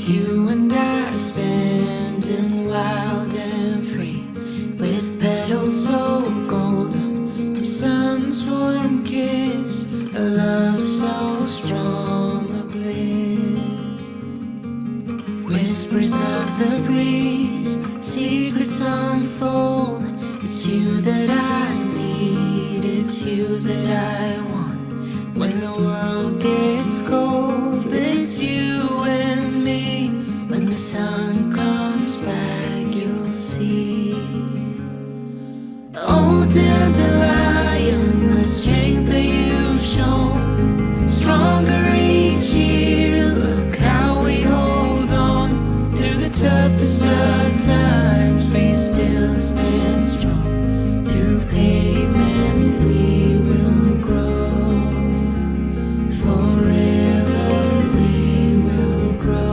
You and I standing wild and free, with petals so golden, the sun's warm kiss, a love so strong, a bliss. Whispers of the breeze, secrets unfold. It's you that I need, it's you that I want. When the world gets cold, it's you and me. When the sun comes back, you'll see. Oh, dandelion, the strength that you've shown, stronger each year. Look how we hold on through the toughest of times. We still stand strong. Through pavement we will grow. Forever we will grow.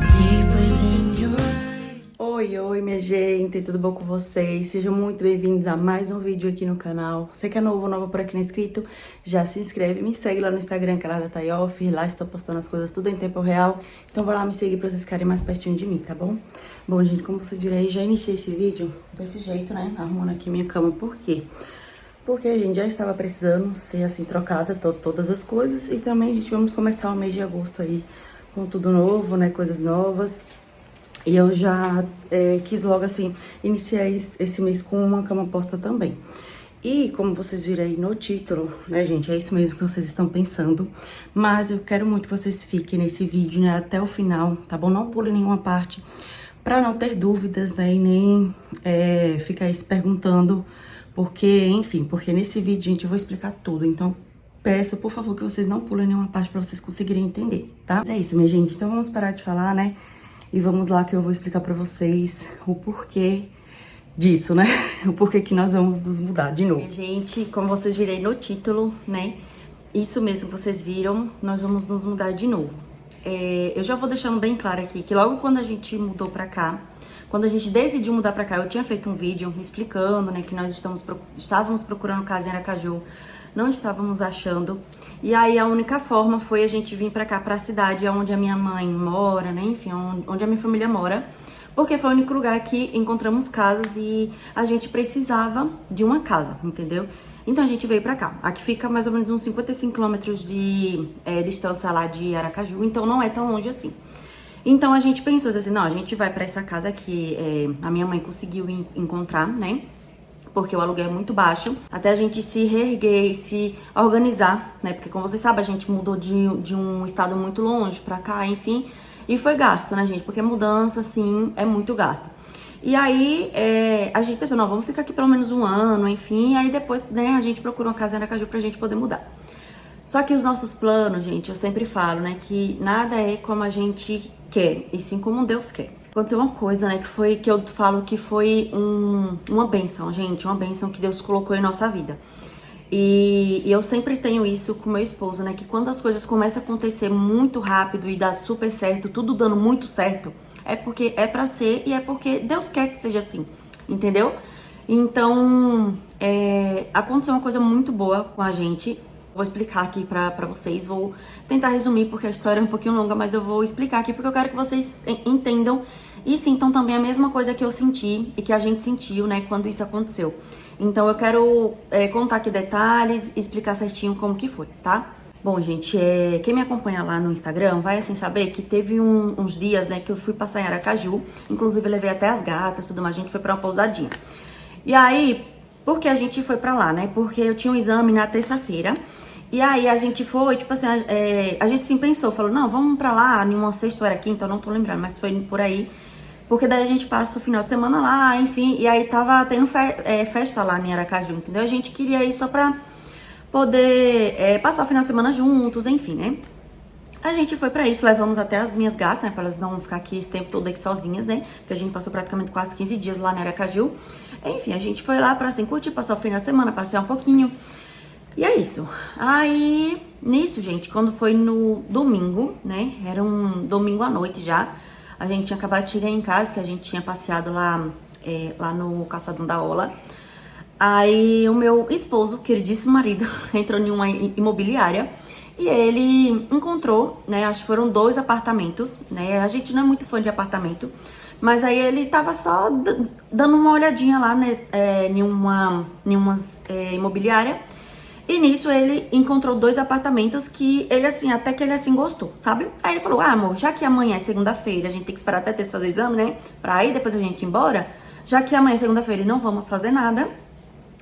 Deep within your eyes. Oi, minha gente, tudo bom com vocês? Sejam muito bem-vindos a mais um vídeo aqui no canal. Você que é novo ou nova por aqui não é inscrito, já se inscreve, me segue lá no Instagram, canal da Tayoff. Lá estou postando as coisas tudo em tempo real, então vai lá me seguir pra vocês ficarem mais pertinho de mim, tá bom? Bom, gente, como vocês viram aí, já iniciei esse vídeo desse jeito, né? Arrumando aqui minha cama, por quê? Porque a gente já estava precisando ser assim, trocada todas as coisas. E também, gente, vamos começar o mês de agosto aí com tudo novo, né? Coisas novas. E eu já quis logo, assim, iniciar esse mês com uma cama posta também. E como vocês viram aí no título, né, gente, é isso mesmo que vocês estão pensando. Mas eu quero muito que vocês fiquem nesse vídeo, né, até o final, tá bom? Não pulem nenhuma parte, pra não ter dúvidas, né, e nem ficar aí se perguntando. Porque, enfim, porque nesse vídeo, gente, eu vou explicar tudo. Então, peço, por favor, que vocês não pulem nenhuma parte pra vocês conseguirem entender, tá? É isso, minha gente. Então, vamos parar de falar, né? E vamos lá que eu vou explicar pra vocês o porquê disso, né? O porquê que nós vamos nos mudar de novo. Gente, como vocês viram aí no título, né? Isso mesmo que vocês viram, nós vamos nos mudar de novo. Eu já vou deixando bem claro aqui que logo quando a gente mudou pra cá, quando a gente decidiu mudar pra cá, eu tinha feito um vídeo explicando, né, que nós estávamos procurando casa em Aracaju, não estávamos achando. E aí a única forma foi a gente vir pra cá, pra cidade onde a minha mãe mora, né, enfim, onde a minha família mora. Porque foi o único lugar que encontramos casas e a gente precisava de uma casa, entendeu? Então a gente veio pra cá. Aqui fica mais ou menos uns 55 quilômetros de distância lá de Aracaju, então não é tão longe assim. Então a gente pensou assim, não, a gente vai pra essa casa que a minha mãe conseguiu encontrar, né? Porque o aluguel é muito baixo, até a gente se reerguer e se organizar, né? Porque como vocês sabem, a gente mudou de um estado muito longe pra cá, enfim, e foi gasto, né, gente? Porque mudança, assim, é muito gasto. E aí a gente pensou, não, vamos ficar aqui pelo menos um ano, enfim, e aí depois, né, a gente procurou uma casa em Aracaju pra gente poder mudar. Só que os nossos planos, gente, eu sempre falo, né, que nada é como a gente quer, e sim como Deus quer. Aconteceu uma coisa, né, que eu falo que foi uma bênção, gente, uma bênção que Deus colocou em nossa vida. E eu sempre tenho isso com meu esposo, né, que quando as coisas começam a acontecer muito rápido e dá super certo, tudo dando muito certo, é porque é pra ser e é porque Deus quer que seja assim, entendeu? Então, aconteceu uma coisa muito boa com a gente. Vou explicar aqui pra vocês, vou tentar resumir porque a história é um pouquinho longa, mas eu vou explicar aqui porque eu quero que vocês entendam e sintam também a mesma coisa que eu senti e que a gente sentiu, né, quando isso aconteceu. Então eu quero contar aqui detalhes e explicar certinho como que foi, tá? Bom, gente, quem me acompanha lá no Instagram vai assim saber que teve uns dias, né, que eu fui passar em Aracaju, inclusive levei até as gatas, tudo mais, a gente foi pra uma pousadinha. E aí, por que a gente foi pra lá, né? Porque eu tinha um exame na terça-feira. E aí a gente foi, tipo assim, a gente sim pensou, falou, não, vamos pra lá, numa sexta ou era quinta, eu não tô lembrando, mas foi por aí. Porque daí a gente passa o final de semana lá, enfim, e aí tava tendo festa lá em Aracaju, entendeu? A gente queria ir só pra poder passar o final de semana juntos, enfim, né? A gente foi pra isso, levamos até as minhas gatas, né, pra elas não ficar aqui esse tempo todo aqui sozinhas, né, porque a gente passou praticamente quase 15 dias lá em Aracaju. Enfim, a gente foi lá pra, assim, curtir, passar o final de semana, passear um pouquinho. E é isso. Aí, nisso, gente, quando foi no domingo, né, era um domingo à noite já, a gente tinha acabado de chegar em casa, que a gente tinha passeado lá, lá no Calçadão da Ola. Aí o meu esposo, queridíssimo marido, entrou em uma imobiliária e ele encontrou, né, acho que foram 2 apartamentos, né, a gente não é muito fã de apartamento, mas aí ele tava só dando uma olhadinha lá, né, em uma imobiliária, e nisso ele encontrou 2 apartamentos que ele, assim, até que ele, assim, gostou, sabe? Aí ele falou, ah, amor, já que amanhã é segunda-feira, a gente tem que esperar até terça fazer o exame, né, pra aí depois a gente ir embora, já que amanhã é segunda-feira e não vamos fazer nada,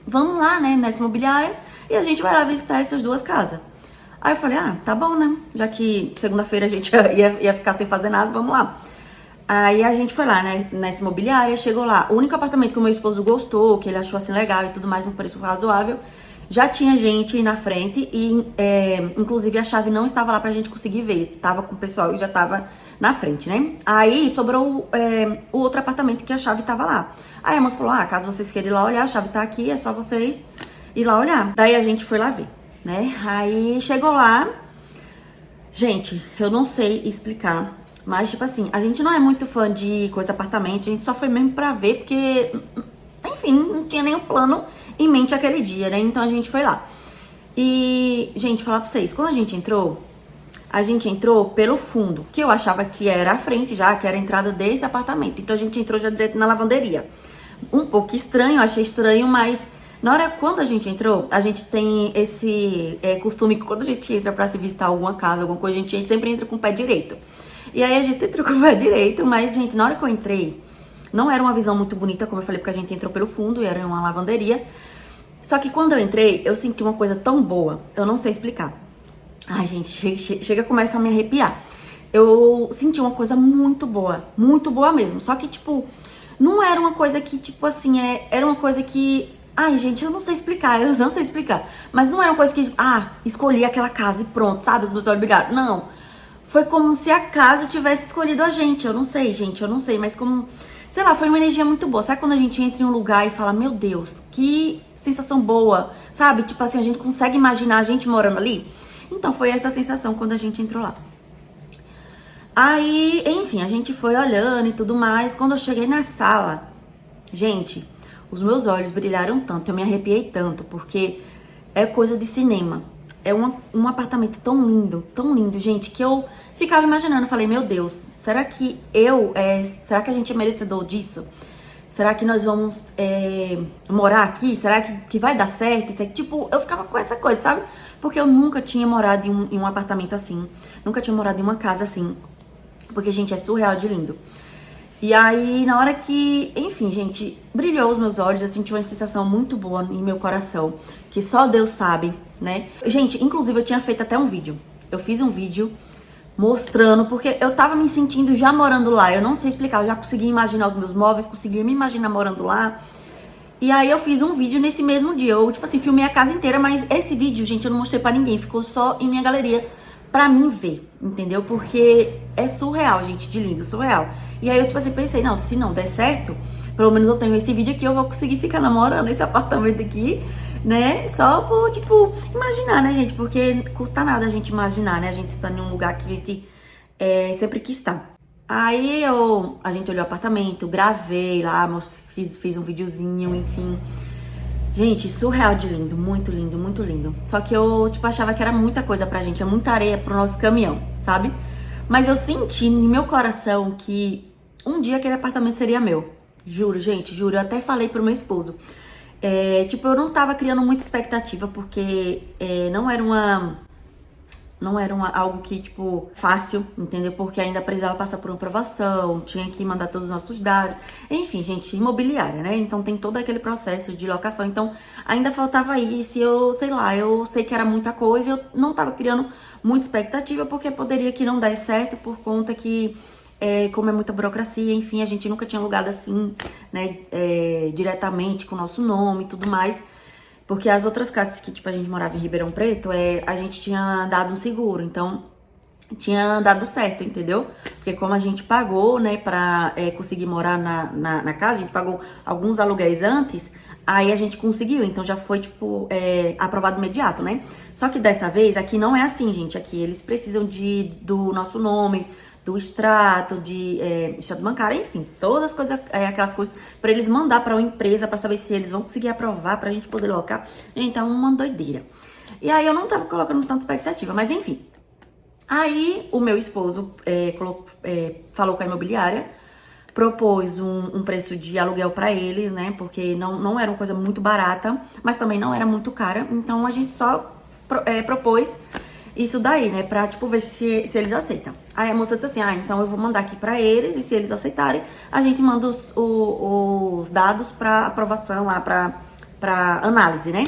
vamos lá, né, nessa imobiliária, e a gente vai lá visitar essas 2 casas. Aí eu falei, ah, tá bom, né? Já que segunda-feira a gente ia ficar sem fazer nada, vamos lá. Aí a gente foi lá, né, nessa imobiliária, chegou lá. O único apartamento que o meu esposo gostou, que ele achou assim legal e tudo mais, um preço razoável, já tinha gente na frente e, inclusive, a chave não estava lá pra gente conseguir ver. Tava com o pessoal e já tava na frente, né? Aí sobrou o outro apartamento que a chave tava lá. Aí a moça falou, ah, caso vocês queiram ir lá olhar, a chave tá aqui, é só vocês ir lá olhar. Daí a gente foi lá ver, né? Aí chegou lá, gente, eu não sei explicar, mas tipo assim, a gente não é muito fã de coisa apartamento, a gente só foi mesmo pra ver, porque, enfim, não tinha nenhum plano em mente aquele dia, né? Então a gente foi lá. E, gente, falar pra vocês, quando a gente entrou pelo fundo, que eu achava que era a frente já, que era a entrada desse apartamento. Então a gente entrou já direto na lavanderia. Um pouco estranho, achei estranho, mas na hora quando a gente entrou, a gente tem esse costume que quando a gente entra pra se visitar alguma casa, alguma coisa, a gente sempre entra com o pé direito. E aí a gente entrou com o pé direito, mas, gente, na hora que eu entrei, não era uma visão muito bonita, como eu falei, porque a gente entrou pelo fundo e era uma lavanderia. Só que quando eu entrei, eu senti uma coisa tão boa, eu não sei explicar. Ai, gente, chega começa a me arrepiar. Eu senti uma coisa muito boa mesmo. Só que, tipo, não era uma coisa que, tipo assim, era uma coisa que... Ai, gente, eu não sei explicar. Mas não era uma coisa que, escolhi aquela casa e pronto, sabe? Os meus olhos brilharam. Não. Foi como se a casa tivesse escolhido a gente. Eu não sei, gente, mas como... Sei lá, foi uma energia muito boa. Sabe quando a gente entra em um lugar e fala, meu Deus, que sensação boa, sabe? Tipo assim, a gente consegue imaginar a gente morando ali? Então, foi essa sensação quando a gente entrou lá. Aí, enfim, a gente foi olhando e tudo mais. Quando eu cheguei na sala, gente, os meus olhos brilharam tanto, eu me arrepiei tanto, porque é coisa de cinema. É um apartamento tão lindo, gente, que eu ficava imaginando. Falei, meu Deus, será que será que a gente é merecedor disso? Será que nós vamos morar aqui? Será que vai dar certo? Isso é, tipo, eu ficava com essa coisa, sabe? Porque eu nunca tinha morado em um apartamento assim. Nunca tinha morado em uma casa assim. Porque, gente, é surreal de lindo. E aí, na hora que... Enfim, gente, brilhou os meus olhos. Eu senti uma sensação muito boa em meu coração. Que só Deus sabe, né? Gente, inclusive, eu tinha feito até um vídeo. Eu fiz um vídeo mostrando, porque eu tava me sentindo já morando lá. Eu não sei explicar, eu já consegui imaginar os meus móveis, consegui me imaginar morando lá. E aí eu fiz um vídeo nesse mesmo dia. Eu, tipo assim, filmei a casa inteira, mas esse vídeo, gente, eu não mostrei pra ninguém. Ficou só em minha galeria pra mim ver, entendeu? Porque é surreal, gente, de lindo, surreal. E aí eu, tipo assim, pensei, não, se não der certo, pelo menos eu tenho esse vídeo aqui, eu vou conseguir ficar namorando esse apartamento aqui, né? Só por, tipo, imaginar, né, gente? Porque custa nada a gente imaginar, né? A gente está em um lugar que a gente sempre quis estar. Aí a gente olhou o apartamento, gravei lá, fiz um videozinho, enfim. Gente, surreal de lindo, muito lindo, muito lindo. Só que eu, tipo, achava que era muita coisa pra gente, é muita areia pro nosso caminhão, sabe? Mas eu senti no meu coração que um dia aquele apartamento seria meu. Juro, gente, juro. Eu até falei pro meu esposo. Tipo, eu não tava criando muita expectativa, porque não era algo que, tipo, fácil, entendeu? Porque ainda precisava passar por uma aprovação, tinha que mandar todos os nossos dados. Enfim, gente, imobiliária, né? Então tem todo aquele processo de locação. Então ainda faltava isso. Eu sei que era muita coisa. Eu não tava criando muita expectativa, porque poderia que não desse certo por conta que, como é muita burocracia, enfim, a gente nunca tinha alugado assim, né? Diretamente com o nosso nome e tudo mais. Porque as outras casas que, tipo, a gente morava em Ribeirão Preto, a gente tinha dado um seguro. Então, tinha dado certo, entendeu? Porque como a gente pagou, né, pra conseguir morar na casa, a gente pagou alguns aluguéis antes, aí a gente conseguiu, então já foi, tipo, aprovado imediato, né? Só que dessa vez, aqui não é assim, gente, aqui eles precisam do nosso nome, do extrato, extrato bancário, enfim, todas as coisas, aquelas coisas, pra eles mandar pra uma empresa, pra saber se eles vão conseguir aprovar, pra gente poder locar, então uma doideira. E aí eu não tava colocando tanta expectativa, mas enfim. Aí o meu esposo falou com a imobiliária, propôs um preço de aluguel pra eles, né? Porque não era uma coisa muito barata, mas também não era muito cara. Então a gente só propôs isso daí, né? Pra, tipo, ver se eles aceitam. Aí a moça disse assim, então eu vou mandar aqui pra eles e se eles aceitarem, a gente manda os dados pra aprovação lá, pra análise, né?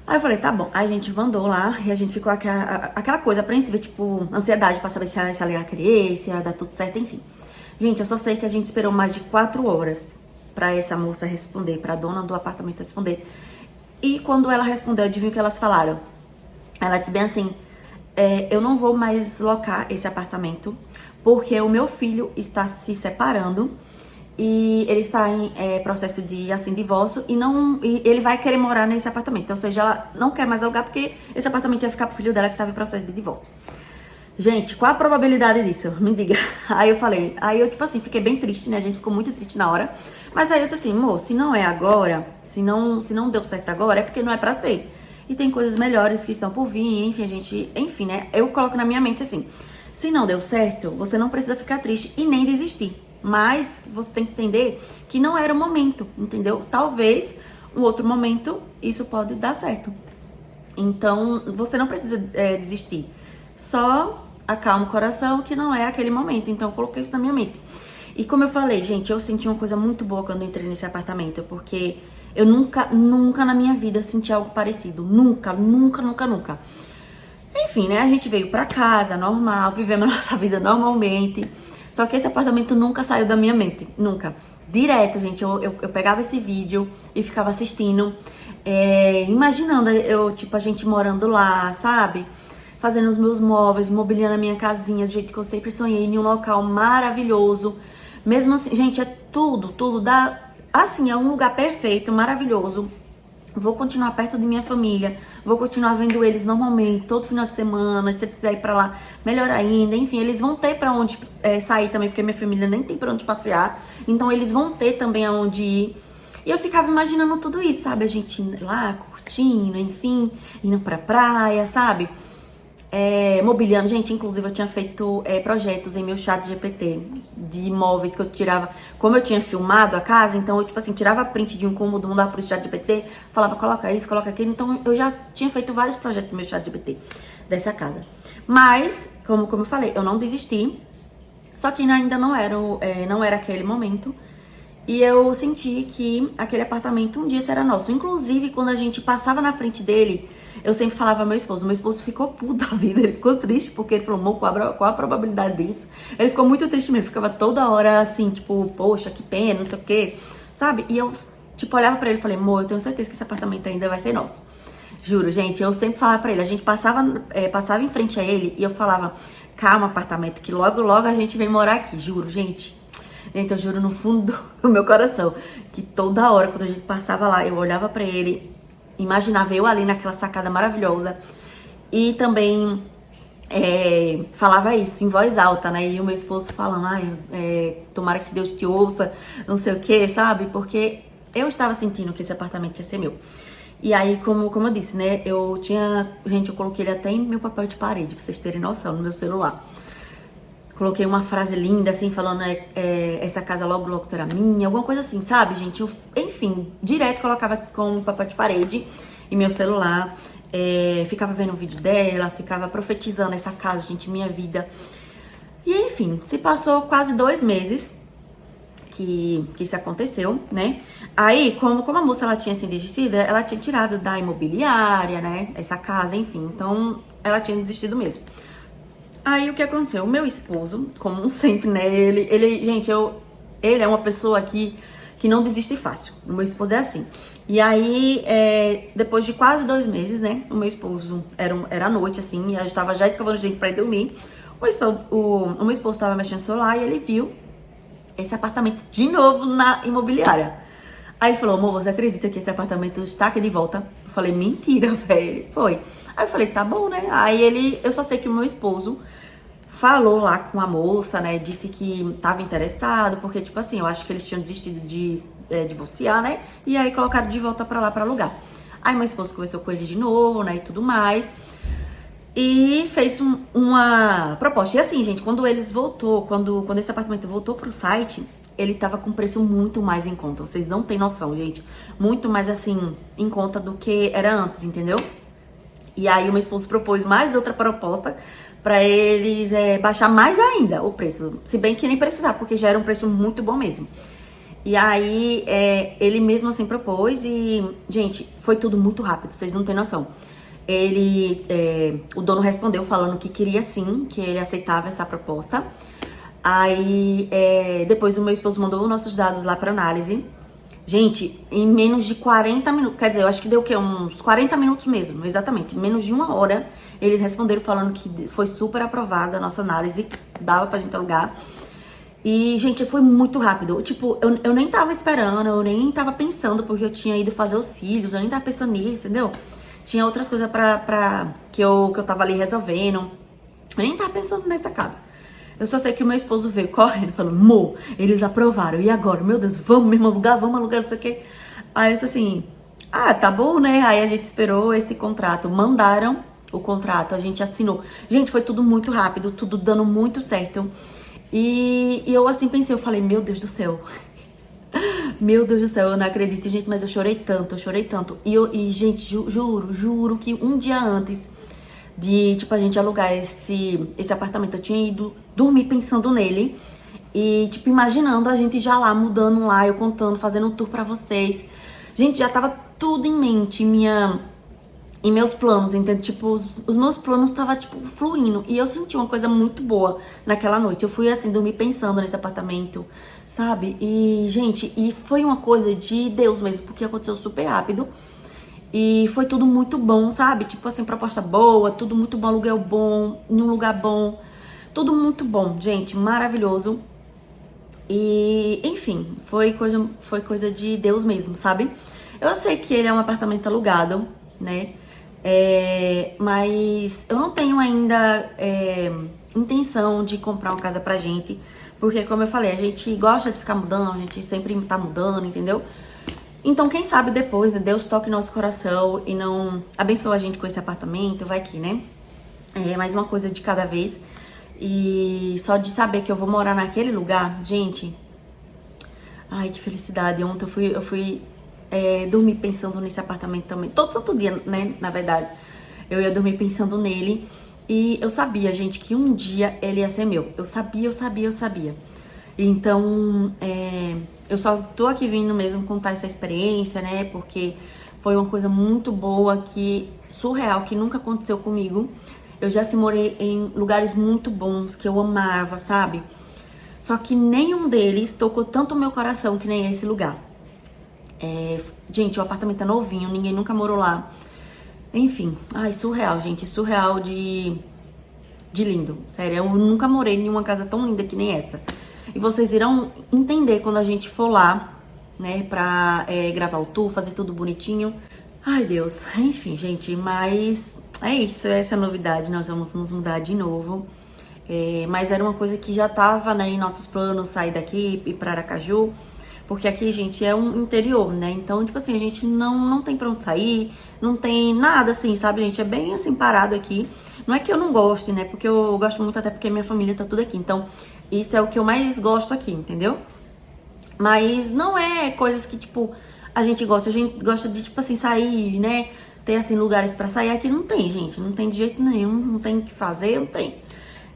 Aí eu falei, tá bom. Aí a gente mandou lá e a gente ficou aquela coisa apreensiva, tipo, ansiedade pra saber se ela ia querer, se ia dar tudo certo, enfim. Gente, eu só sei que a gente esperou mais de 4 horas pra essa moça responder, pra dona do apartamento responder. E quando ela respondeu, adivinha o que elas falaram? Ela disse bem assim, eu não vou mais locar esse apartamento porque o meu filho está se separando e ele está em processo de, assim, divórcio e ele vai querer morar nesse apartamento. Então, ou seja, ela não quer mais alugar porque esse apartamento ia ficar pro filho dela que estava em processo de divórcio. Gente, qual a probabilidade disso? Me diga. Aí eu, tipo assim, fiquei bem triste, né? A gente ficou muito triste na hora. Mas aí eu disse assim, moço, se não é agora, se não deu certo agora, é porque não é pra ser. E tem coisas melhores que estão por vir, enfim, né? Eu coloco na minha mente assim, se não deu certo, você não precisa ficar triste e nem desistir. Mas você tem que entender que não era o momento, entendeu? Talvez um outro momento isso pode dar certo. Então, você não precisa desistir. Só acalma o coração que não é aquele momento. Então, eu coloquei isso na minha mente. E como eu falei, gente, eu senti uma coisa muito boa quando eu entrei nesse apartamento. Porque eu nunca na minha vida senti algo parecido. Nunca. Enfim, né? A gente veio pra casa, normal, vivendo a nossa vida normalmente. Só que esse apartamento nunca saiu da minha mente, nunca. Direto, gente, eu pegava esse vídeo e ficava assistindo, imaginando a gente morando lá, sabe? Fazendo os meus móveis, mobiliando a minha casinha do jeito que eu sempre sonhei, em um local maravilhoso. Mesmo assim, gente, é tudo, assim, é um lugar perfeito, maravilhoso. Vou continuar perto de minha família, vou continuar vendo eles normalmente, todo final de semana, se eles quiserem ir pra lá, melhor ainda. Enfim, eles vão ter pra onde sair também, porque minha família nem tem pra onde passear. Então eles vão ter também aonde ir. E eu ficava imaginando tudo isso, sabe? A gente indo lá, curtindo, enfim, indo pra praia, sabe? Mobiliando, gente, inclusive eu tinha feito projetos em meu chat GPT de imóveis que eu tirava, como eu tinha filmado a casa, então eu, tipo assim, tirava print de um cômodo, mandava pro chat GPT, falava, coloca isso, coloca aquilo, então eu já tinha feito vários projetos no meu chat GPT dessa casa. Mas, como eu falei, eu não desisti, só que ainda não era aquele momento, e eu senti que aquele apartamento um dia será nosso. Inclusive, quando a gente passava na frente dele, eu sempre falava ao meu esposo ficou puto da vida, ele ficou triste, porque ele falou, amor, qual a probabilidade disso? Ele ficou muito triste mesmo, ficava toda hora assim, tipo, poxa, que pena, não sei o quê, sabe? E eu, tipo, olhava pra ele e falei, amor, eu tenho certeza que esse apartamento ainda vai ser nosso. Juro, gente, eu sempre falava pra ele, a gente passava em frente a ele e eu falava, calma, apartamento, que logo, logo a gente vem morar aqui, juro, gente. Gente, eu juro no fundo do meu coração, que toda hora, quando a gente passava lá, eu olhava pra ele, imaginava eu ali naquela sacada maravilhosa e também falava isso em voz alta, né? E o meu esposo falando, tomara que Deus te ouça, não sei o que, sabe? Porque eu estava sentindo que esse apartamento ia ser meu. E aí, como eu disse, né? Eu coloquei ele até em meu papel de parede, pra vocês terem noção, no meu celular. Coloquei uma frase linda, assim, falando, essa casa logo, logo será minha, alguma coisa assim, sabe, gente? Enfim, direto colocava com papel de parede e meu celular, ficava vendo o vídeo dela, ficava profetizando essa casa, gente, minha vida. E, enfim, se passou quase 2 meses que isso aconteceu, né? Aí, como a moça, ela tinha sido desistida, ela tinha tirado da imobiliária, né? Essa casa, enfim, então ela tinha desistido mesmo. Aí o que aconteceu? O meu esposo, como sempre, né? Gente, ele é uma pessoa que não desiste fácil. O meu esposo é assim. E aí, depois de quase 2 meses, né? O meu esposo era à noite, assim, e eu estava já escovando o dente pra ir dormir. O meu esposo estava mexendo no celular e ele viu esse apartamento de novo na imobiliária. Aí ele falou, amor, você acredita que esse apartamento está aqui de volta? Eu falei, mentira, velho. Foi. Aí eu falei, tá bom, né? Eu só sei que o meu esposo falou lá com a moça, né? Disse que tava interessado, porque, tipo assim, eu acho que eles tinham desistido de divorciar, né? E aí colocaram de volta pra lá pra alugar. Aí meu esposo conversou com ele de novo, né? E tudo mais. E fez uma proposta. E assim, gente, quando esse apartamento voltou pro site, ele tava com preço muito mais em conta. Vocês não têm noção, gente. Muito mais, assim, em conta do que era antes, entendeu? E aí o meu esposo propôs mais outra proposta pra eles baixar mais ainda o preço. Se bem que nem precisar, porque já era um preço muito bom mesmo. E aí ele mesmo assim propôs e, gente, foi tudo muito rápido, vocês não têm noção. O dono respondeu falando que queria sim, que ele aceitava essa proposta. Aí depois o meu esposo mandou os nossos dados lá pra análise. Gente, em menos de 40 minutos, quer dizer, eu acho que deu o quê? Uns 40 minutos mesmo, exatamente. Em menos de 1 hora, eles responderam falando que foi super aprovada a nossa análise, dava pra gente alugar. E, gente, foi muito rápido. Tipo, eu nem tava esperando, eu nem tava pensando, porque eu tinha ido fazer os cílios, eu nem tava pensando nisso, entendeu? Tinha outras coisas que eu tava ali resolvendo. Eu nem tava pensando nessa casa. Eu só sei que o meu esposo veio correndo, falando, amor, eles aprovaram, e agora? Meu Deus, vamos mesmo alugar, não sei o quê. Aí eu disse assim, tá bom, né? Aí a gente esperou esse contrato, mandaram o contrato, a gente assinou. Gente, foi tudo muito rápido, tudo dando muito certo. E eu assim pensei, eu falei, meu Deus do céu. Meu Deus do céu, eu não acredito, gente, mas eu chorei tanto, E gente, juro que um dia antes de, tipo, a gente alugar esse apartamento, eu tinha ido dormir pensando nele e, tipo, imaginando a gente já lá, mudando lá, eu contando, fazendo um tour pra vocês. Gente, já tava tudo em mente, em meus planos, entende? Tipo, os meus planos tava, tipo, fluindo. E eu senti uma coisa muito boa naquela noite. Eu fui, assim, dormir pensando nesse apartamento, sabe? E, gente, e foi uma coisa de Deus mesmo, porque aconteceu super rápido. E foi tudo muito bom, sabe? Tipo assim, proposta boa, tudo muito bom, aluguel bom, em um lugar bom. Tudo muito bom, gente, maravilhoso. E, enfim, foi coisa de Deus mesmo, sabe? Eu sei que ele é um apartamento alugado, né? Mas eu não tenho ainda intenção de comprar uma casa pra gente. Porque, como eu falei, a gente gosta de ficar mudando, a gente sempre tá mudando, entendeu? Então, quem sabe depois, né, Deus toque nosso coração e não abençoe a gente com esse apartamento, vai que, né? Mais uma coisa de cada vez. E só de saber que eu vou morar naquele lugar, gente, ai, que felicidade. Ontem eu fui dormir pensando nesse apartamento também. Todo santo dia, né, na verdade. Eu ia dormir pensando nele. E eu sabia, gente, que um dia ele ia ser meu. Eu sabia. Então, eu só tô aqui vindo mesmo contar essa experiência, né? Porque foi uma coisa muito boa, surreal, que nunca aconteceu comigo. Eu já morei em lugares muito bons, que eu amava, sabe? Só que nenhum deles tocou tanto o meu coração que nem esse lugar. Gente, o apartamento é novinho, ninguém nunca morou lá. Enfim, surreal, gente. Surreal de lindo. Sério, eu nunca morei em uma casa tão linda que nem essa. E vocês irão entender quando a gente for lá, né, pra gravar o tour, fazer tudo bonitinho. Ai, Deus. Enfim, gente, mas é isso, essa é a novidade. Nós vamos nos mudar de novo. Mas era uma coisa que já tava, né, em nossos planos, sair daqui e ir pra Aracaju. Porque aqui, gente, é um interior, né? Então, tipo assim, a gente não tem pra onde sair, não tem nada assim, sabe, gente? É bem assim, parado aqui. Não é que eu não goste, né? Porque eu gosto muito, até porque minha família tá tudo aqui. Então, isso é o que eu mais gosto aqui, entendeu? Mas não é coisas que, tipo, a gente gosta de, tipo assim, sair, né? Ter, assim, lugares pra sair. Aqui não tem, gente. Não tem de jeito nenhum. Não tem o que fazer, não tem.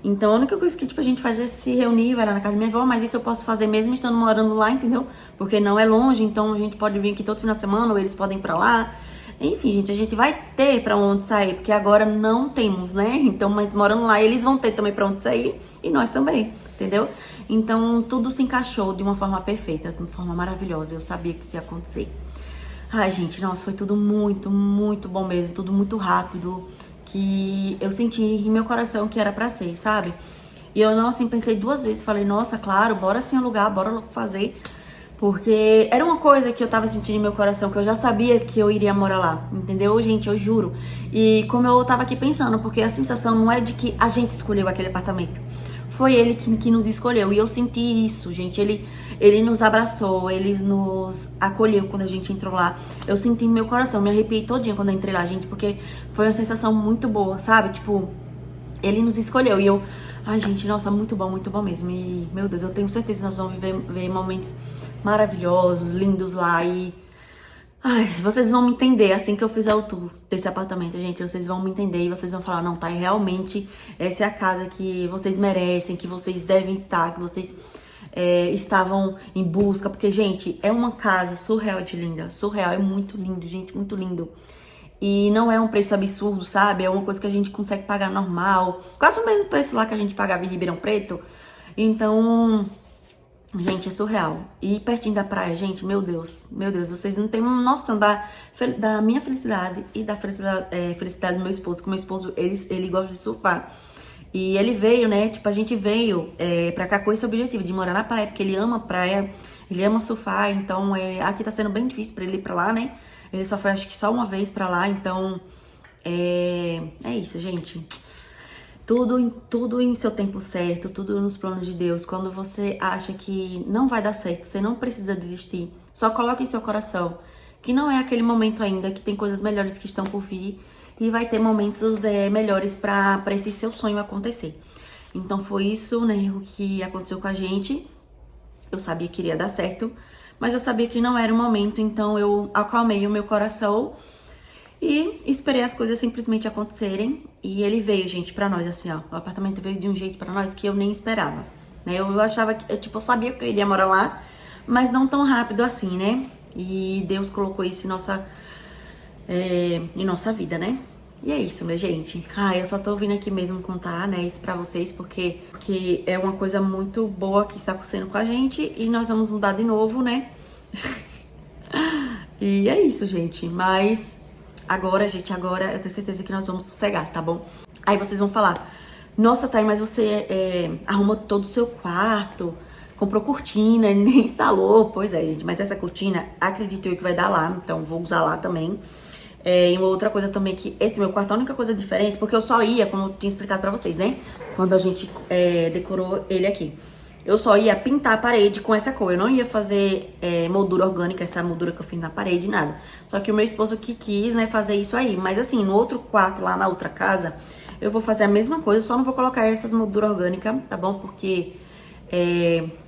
Então, a única coisa que, tipo, a gente faz é se reunir, vai lá na casa da minha avó. Mas isso eu posso fazer mesmo estando morando lá, entendeu? Porque não é longe, então a gente pode vir aqui todo final de semana, ou eles podem ir pra lá. Enfim, gente, a gente vai ter pra onde sair, porque agora não temos, né? Então, mas morando lá, eles vão ter também pra onde sair, e nós também, entendeu? Então, tudo se encaixou de uma forma perfeita, de uma forma maravilhosa. Eu sabia que isso ia acontecer. Ai, gente, nossa, foi tudo muito, muito bom mesmo, tudo muito rápido, que eu senti em meu coração que era pra ser, sabe? E eu não, assim, pensei 2 vezes, falei, nossa, claro, bora sim alugar, bora fazer. Porque era uma coisa que eu tava sentindo em meu coração, que eu já sabia que eu iria morar lá, entendeu? Gente, eu juro. E como eu tava aqui pensando, porque a sensação não é de que a gente escolheu aquele apartamento. Foi ele que nos escolheu. E eu senti isso, gente. Ele nos abraçou, ele nos acolheu quando a gente entrou lá. Eu senti em meu coração, me arrepiei todinha quando eu entrei lá, gente, porque foi uma sensação muito boa, sabe? Tipo, ele nos escolheu e eu... Ai, gente, nossa, muito bom mesmo. E, meu Deus, eu tenho certeza que nós vamos ver momentos maravilhosos, lindos lá e... Ai, vocês vão me entender assim que eu fizer o tour desse apartamento, gente. Vocês vão me entender e vocês vão falar, não, tá, realmente essa é a casa que vocês merecem, que vocês devem estar, que vocês estavam em busca. Porque, gente, é uma casa surreal de linda, surreal, é muito lindo, gente, muito lindo. E não é um preço absurdo, sabe? É uma coisa que a gente consegue pagar normal. Quase o mesmo preço lá que a gente pagava em Ribeirão Preto. Então, gente, é surreal. E pertinho da praia, gente, meu Deus, vocês não têm noção da minha felicidade e da felicidade do meu esposo. Que o meu esposo, ele gosta de surfar. E ele veio, né, tipo, a gente veio pra cá com esse objetivo de morar na praia, porque ele ama praia, ele ama surfar. Então, aqui tá sendo bem difícil pra ele ir pra lá, né? Ele só foi, acho que só uma vez pra lá, então é isso, gente. Tudo em seu tempo certo, tudo nos planos de Deus. Quando você acha que não vai dar certo, você não precisa desistir. Só coloque em seu coração que não é aquele momento ainda, que tem coisas melhores que estão por vir e vai ter momentos melhores pra esse seu sonho acontecer. Então foi isso, né, o que aconteceu com a gente. Eu sabia que iria dar certo, mas eu sabia que não era o momento, então eu acalmei o meu coração e esperei as coisas simplesmente acontecerem. E ele veio, gente, pra nós, assim, ó. O apartamento veio de um jeito pra nós que eu nem esperava, né? Eu achava que, eu sabia que eu iria morar lá, mas não tão rápido assim, né? E Deus colocou isso em nossa vida, né? E é isso, minha gente. Eu só tô vindo aqui mesmo contar, né, isso pra vocês, porque é uma coisa muito boa que está acontecendo com a gente e nós vamos mudar de novo, né? E é isso, gente. Mas agora, gente, eu tenho certeza que nós vamos sossegar, tá bom? Aí vocês vão falar, nossa, Thay, mas você arrumou todo o seu quarto, comprou cortina, nem instalou. Pois é, gente, mas essa cortina, acredito eu que vai dar lá, então vou usar lá também. E uma outra coisa também, que esse meu quarto, a única coisa diferente, porque eu só ia, como eu tinha explicado pra vocês, né? Quando a gente decorou ele aqui. Eu só ia pintar a parede com essa cor. Eu não ia fazer moldura orgânica, essa moldura que eu fiz na parede, nada. Só que o meu esposo que quis, né, fazer isso aí. Mas assim, no outro quarto, lá na outra casa, eu vou fazer a mesma coisa, só não vou colocar essas molduras orgânicas, tá bom? Porque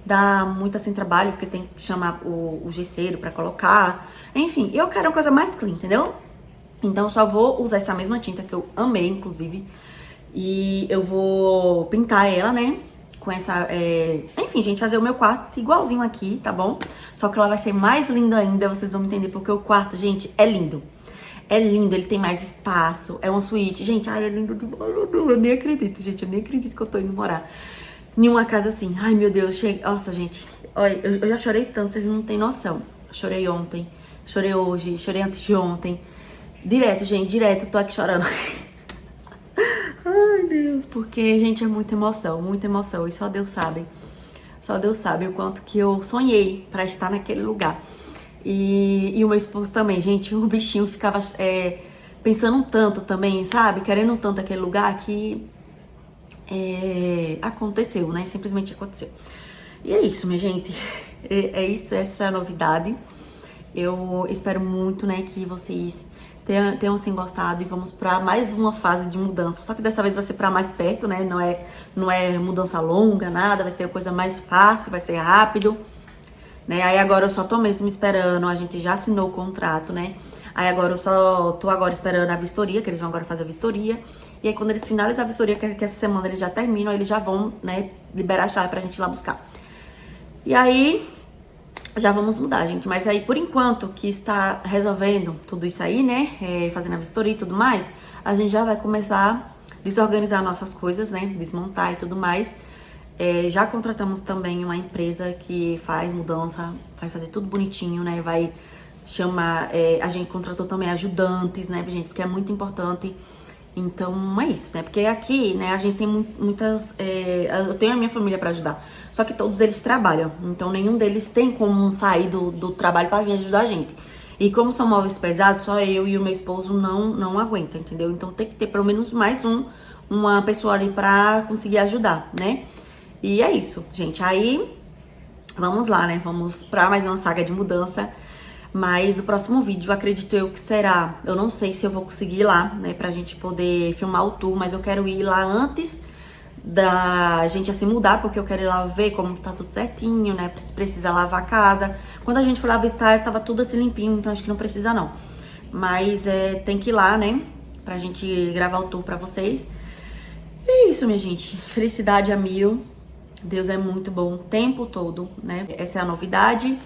dá muito assim trabalho, porque tem que chamar o gesseiro pra colocar. Enfim, eu quero uma coisa mais clean, entendeu? Então, eu só vou usar essa mesma tinta, que eu amei, inclusive. E eu vou pintar ela, né? Com essa... Enfim, gente, fazer o meu quarto igualzinho aqui, tá bom? Só que ela vai ser mais linda ainda, vocês vão entender. Porque o quarto, gente, é lindo. É lindo, ele tem mais espaço. É uma suíte. Gente, é lindo demais. Eu nem acredito, gente. Eu nem acredito que eu tô indo morar em uma casa assim. Ai, meu Deus. Nossa, gente. Olha, eu já chorei tanto, vocês não têm noção. Chorei ontem, chorei hoje, chorei antes de ontem. Direto, gente, direto, tô aqui chorando. Ai, Deus, porque, gente, é muita emoção, e só Deus sabe o quanto que eu sonhei pra estar naquele lugar. E o meu esposo também, gente, o bichinho ficava pensando tanto também, sabe, querendo tanto aquele lugar que aconteceu, né, simplesmente aconteceu. E é isso, minha gente, isso, essa é a novidade. Eu espero muito, né, que vocês tenham assim gostado e vamos pra mais uma fase de mudança. Só que dessa vez vai ser pra mais perto, né? Não é mudança longa, nada. Vai ser coisa mais fácil, vai ser rápido, né? Aí agora eu só tô mesmo esperando. A gente já assinou o contrato, né? Aí agora eu só tô agora esperando a vistoria, que eles vão agora fazer a vistoria. E aí quando eles finalizam a vistoria, que essa semana eles já terminam, eles já vão, né, liberar a chave pra gente ir lá buscar. E aí... já vamos mudar, gente. Mas aí, por enquanto, que está resolvendo tudo isso aí, né? Fazendo a vistoria e tudo mais, a gente já vai começar a desorganizar nossas coisas, né? Desmontar e tudo mais. Já contratamos também uma empresa que faz mudança, vai fazer tudo bonitinho, né? Vai chamar... a gente contratou também ajudantes, né, gente? Porque é muito importante Então, é isso, né? Porque aqui, né, a gente tem muitas... eu tenho a minha família pra ajudar. Só que todos eles trabalham. Então, nenhum deles tem como sair do trabalho pra vir ajudar a gente. E como são móveis pesados, só eu e o meu esposo não aguentam, entendeu? Então, tem que ter pelo menos mais uma pessoa ali pra conseguir ajudar, né? E é isso, gente. Aí, vamos lá, né? Vamos pra mais uma saga de mudança. Mas o próximo vídeo, acredito eu que será... Eu não sei se eu vou conseguir ir lá, né? Pra gente poder filmar o tour, mas eu quero ir lá antes da gente assim mudar, porque eu quero ir lá ver como tá tudo certinho, né? Se precisa lavar a casa. Quando a gente foi lá visitar, tava tudo assim limpinho, então acho que não precisa não. Mas tem que ir lá, né? Pra gente gravar o tour pra vocês. E é isso, minha gente. Felicidade a mil. Deus é muito bom o tempo todo, né? Essa é a novidade.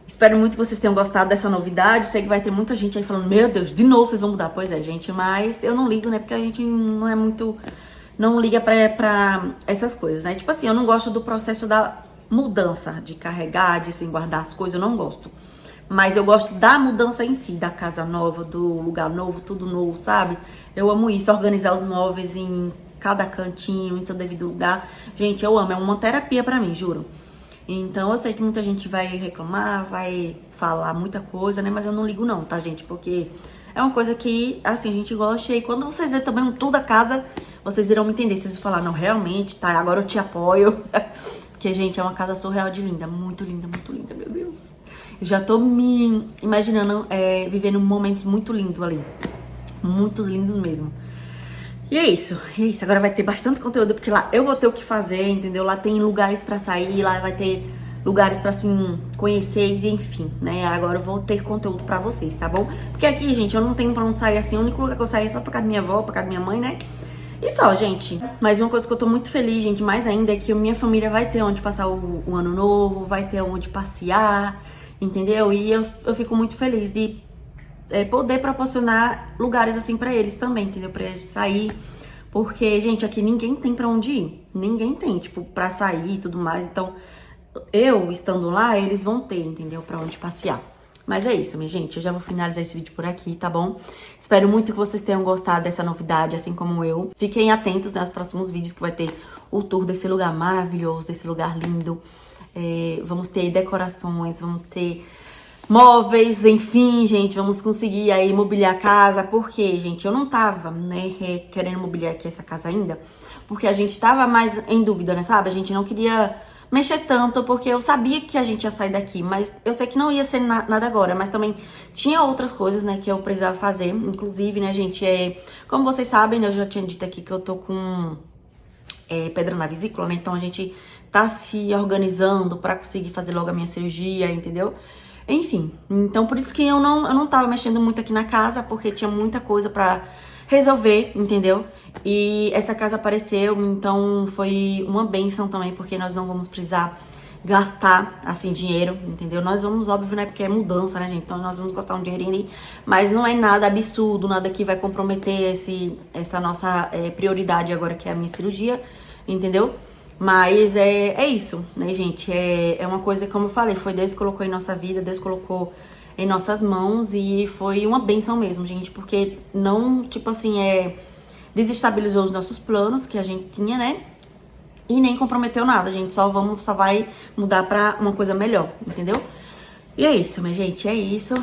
Espero muito que vocês tenham gostado dessa novidade. Sei que vai ter muita gente aí falando, meu Deus, de novo vocês vão mudar. Pois é, gente, mas eu não ligo, né? Porque a gente não é muito... Não liga pra essas coisas, né? Tipo assim, eu não gosto do processo da mudança, de carregar, de assim, guardar as coisas, eu não gosto. Mas eu gosto da mudança em si, da casa nova, do lugar novo, tudo novo, sabe? Eu amo isso, organizar os móveis em cada cantinho, em seu devido lugar. Gente, eu amo, é uma terapia pra mim, juro. Então, eu sei que muita gente vai reclamar, vai falar muita coisa, né? Mas eu não ligo não, tá, gente? Porque é uma coisa que, assim, a gente gosta. E quando vocês verem também um tour da casa, vocês irão me entender. Vocês vão falar, não, realmente, tá, agora eu te apoio. Porque, gente, é uma casa surreal de linda. Muito linda, meu Deus. Eu já tô me imaginando vivendo momentos muito lindos ali. Muito lindos mesmo. E é isso. Agora vai ter bastante conteúdo, porque lá eu vou ter o que fazer, entendeu? Lá tem lugares pra sair, lá vai ter lugares pra, assim, conhecer, enfim, né? Agora eu vou ter conteúdo pra vocês, tá bom? Porque aqui, gente, eu não tenho pra onde sair assim, o único lugar que eu saio é só pra casa da minha avó, pra casa da minha mãe, né? E só, gente. Mas uma coisa que eu tô muito feliz, gente, mais ainda, é que a minha família vai ter onde passar o ano novo, vai ter onde passear, entendeu? E eu fico muito feliz de... poder proporcionar lugares assim pra eles também, entendeu? Pra eles sair, porque, gente, aqui ninguém tem pra onde ir, ninguém tem, tipo, pra sair e tudo mais, então, eu estando lá, eles vão ter, entendeu? Pra onde passear. Mas é isso, minha gente, eu já vou finalizar esse vídeo por aqui, tá bom? Espero muito que vocês tenham gostado dessa novidade, assim como eu. Fiquem atentos, né, aos próximos vídeos que vai ter o tour desse lugar maravilhoso, desse lugar lindo. Vamos ter decorações, vamos ter... móveis, enfim, gente, vamos conseguir aí mobiliar a casa, porque, gente, eu não tava, né, querendo mobiliar aqui essa casa ainda, porque a gente tava mais em dúvida, né, sabe? A gente não queria mexer tanto, porque eu sabia que a gente ia sair daqui, mas eu sei que não ia ser nada agora, mas também tinha outras coisas, né, que eu precisava fazer, inclusive, né, gente, como vocês sabem, né, eu já tinha dito aqui que eu tô com pedra na vesícula, né, então a gente tá se organizando pra conseguir fazer logo a minha cirurgia, entendeu? Enfim, então por isso que eu não tava mexendo muito aqui na casa, porque tinha muita coisa pra resolver, entendeu? E essa casa apareceu, então foi uma bênção também, porque nós não vamos precisar gastar, assim, dinheiro, entendeu? Nós vamos, óbvio, né, porque é mudança, né, gente? Então nós vamos gastar um dinheirinho ali, mas não é nada absurdo, nada que vai comprometer essa nossa prioridade agora, que é a minha cirurgia, entendeu? Mas é isso, né, gente? É uma coisa, como eu falei, foi Deus que colocou em nossa vida, Deus colocou em nossas mãos e foi uma bênção mesmo, gente, porque não, tipo assim, desestabilizou os nossos planos que a gente tinha, né? E nem comprometeu nada, a gente só vai mudar pra uma coisa melhor, entendeu? E é isso, minha gente, é isso.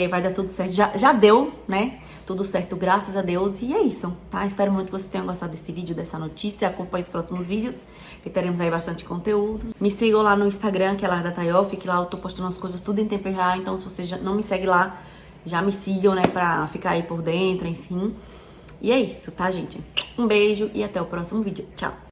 Vai dar tudo certo, já deu, né? Tudo certo, graças a Deus, e é isso, tá? Espero muito que vocês tenham gostado desse vídeo, dessa notícia. Acompanhe os próximos vídeos, que teremos aí bastante conteúdo. Me sigam lá no Instagram, que é Larda Tayoff, que lá eu tô postando as coisas tudo em tempo real. Então, se vocês já não me seguem lá, já me sigam, né? Pra ficar aí por dentro, enfim. E é isso, tá, gente? Um beijo e até o próximo vídeo. Tchau!